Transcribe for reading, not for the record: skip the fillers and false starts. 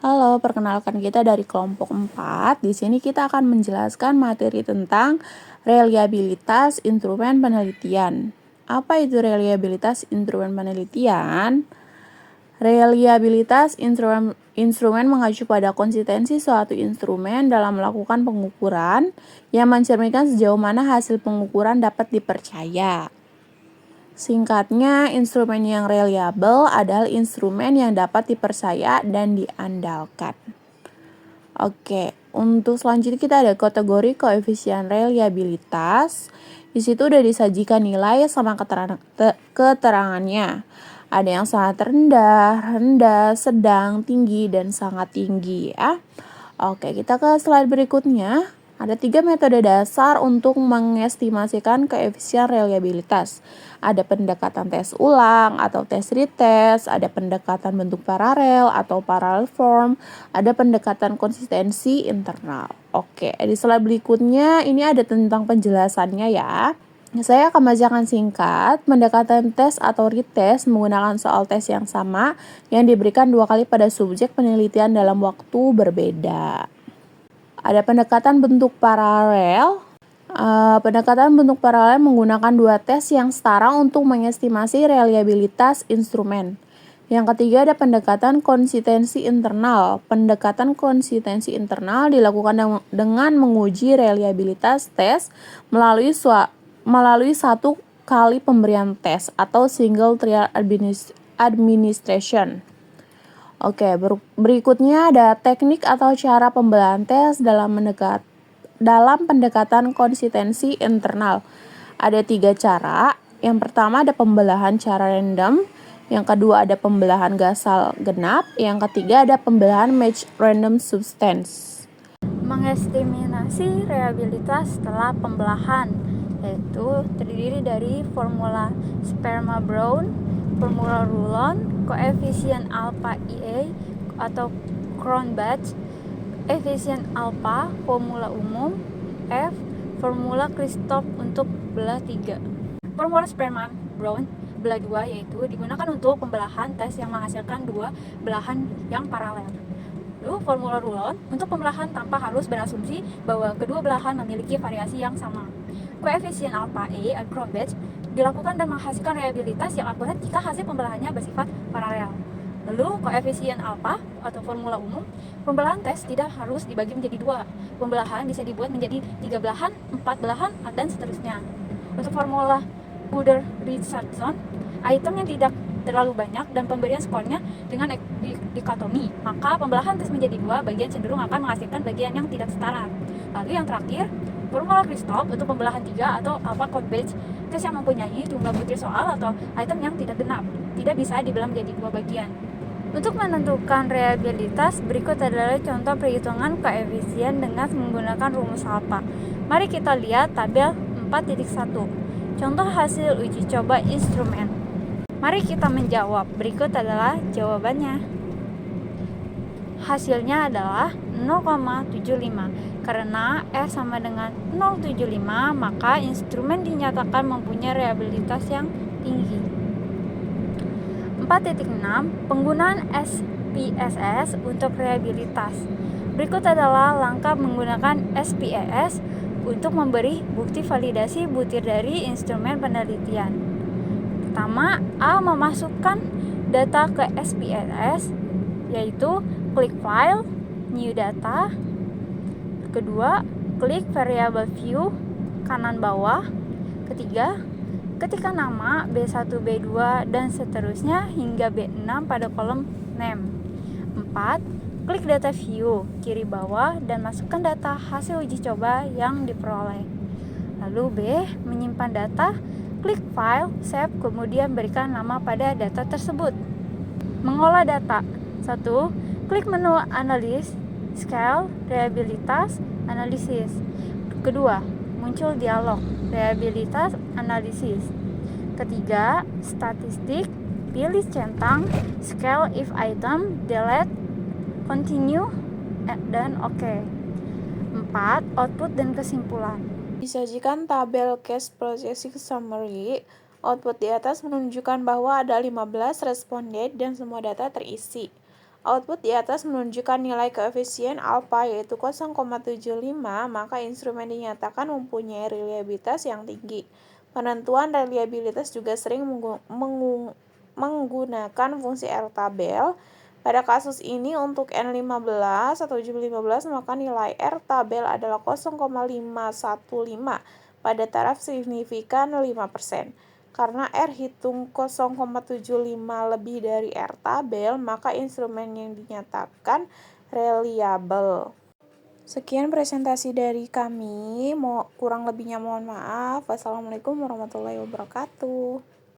Halo, perkenalkan kita dari kelompok 4. Di sini kita akan menjelaskan materi tentang reliabilitas instrumen penelitian. Apa itu reliabilitas instrumen penelitian? Reliabilitas instrumen mengacu pada konsistensi suatu instrumen dalam melakukan pengukuran yang mencerminkan sejauh mana hasil pengukuran dapat dipercaya. Singkatnya, instrumen yang reliable adalah instrumen yang dapat dipercaya dan diandalkan. Oke, untuk selanjutnya kita ada kategori koefisien reliabilitas. Di situ udah disajikan nilai sama keterangannya. Ada yang sangat rendah, rendah, sedang, tinggi, dan sangat tinggi ya. Oke, kita ke slide berikutnya. Ada 3 metode dasar untuk mengestimasikan koefisien reliabilitas. Ada pendekatan tes ulang atau tes retest, ada pendekatan bentuk paralel atau parallel form, ada pendekatan konsistensi internal. Oke, di slide berikutnya ini ada tentang penjelasannya ya. Saya akan bacakan singkat. Pendekatan tes atau retest menggunakan soal tes yang sama yang diberikan 2 kali pada subjek penelitian dalam waktu berbeda. Ada pendekatan bentuk paralel. Pendekatan bentuk paralel menggunakan 2 tes yang setara untuk mengestimasi reliabilitas instrumen. Yang ketiga ada pendekatan konsistensi internal. Pendekatan konsistensi internal dilakukan dengan menguji reliabilitas tes melalui satu kali pemberian tes atau single trial administration. Oke, berikutnya ada teknik atau cara pembelahan tes dalam pendekatan konsistensi internal. Ada 3 cara. Yang pertama ada pembelahan cara random, yang kedua ada pembelahan gasal genap, yang ketiga ada pembelahan match random substance. Mengestimasi reliabilitas setelah pembelahan yaitu terdiri dari formula Sperma-Brown, formula Rulon, koefisien alpha IA atau Cronbach, efisien alpha, formula umum, F, formula Christoph untuk belah 3. Formula Sperma-Brown belah 2 yaitu digunakan untuk pembelahan tes yang menghasilkan 2 belahan yang paralel. Lalu formula Rulon untuk pembelahan tanpa harus berasumsi bahwa kedua belahan memiliki variasi yang sama. Koefisien alpha A Cronbach dilakukan dan menghasilkan reliabilitas yang akurat jika hasil pembelahannya bersifat paralel. Lalu koefisien alpha atau formula umum, pembelahan tes tidak harus dibagi menjadi 2. Pembelahan bisa dibuat menjadi 3 belahan, 4 belahan, dan seterusnya. Untuk formula Udder-Richardson, item yang tidak terlalu banyak dan pemberian skornya dengan dikotomi, maka pembelahan tes menjadi 2 bagian cenderung akan menghasilkan bagian yang tidak setara. Lalu yang terakhir, formula Christoph untuk pembelahan 3 atau alpha Cronbach, tes yang mempunyai jumlah butir soal atau item yang tidak genap, tidak bisa dibelah menjadi 2 bagian. Untuk menentukan reliabilitas, berikut adalah contoh perhitungan koefisien dengan menggunakan rumus alpha. Mari kita lihat tabel 4.1. Contoh hasil uji coba instrumen. Mari kita menjawab. Berikut adalah jawabannya. Hasilnya adalah 0,75. Karena F sama dengan 0,75, maka instrumen dinyatakan mempunyai reliabilitas yang tinggi. 4.6. Penggunaan SPSS untuk reliabilitas. Berikut adalah langkah menggunakan SPSS untuk memberi bukti validasi butir dari instrumen penelitian. Pertama, A memasukkan data ke SPSS, yaitu klik file, new data. Kedua, klik variable view, kanan bawah. Ketiga, ketikkan nama B1, B2, dan seterusnya hingga B6 pada kolom name. 4. Klik data view, kiri bawah, dan masukkan data hasil uji coba yang diperoleh. Lalu B, menyimpan data, klik file, save, kemudian berikan nama pada data tersebut. Mengolah data. 1. Klik menu analis, scale, reliabilitas, analisis. Kedua, muncul dialog, reliabilitas, analisis. Ketiga, statistik, pilih centang, scale if item, delete, continue, dan OK. 4. Output dan kesimpulan. Disajikan tabel case processing summary. Output di atas menunjukkan bahwa ada 15 responden dan semua data terisi. Output di atas menunjukkan nilai koefisien alfa yaitu 0,75, maka instrumen dinyatakan mempunyai reliabilitas yang tinggi. Penentuan reliabilitas juga sering menggunakan fungsi R-tabel. Pada kasus ini untuk N15 atau 715 maka nilai R-tabel adalah 0,515 pada taraf signifikan 5%. Karena R hitung 0,75 lebih dari R tabel, maka instrumen yang dinyatakan reliable. Sekian presentasi dari kami, kurang lebihnya mohon maaf. Wassalamualaikum warahmatullahi wabarakatuh.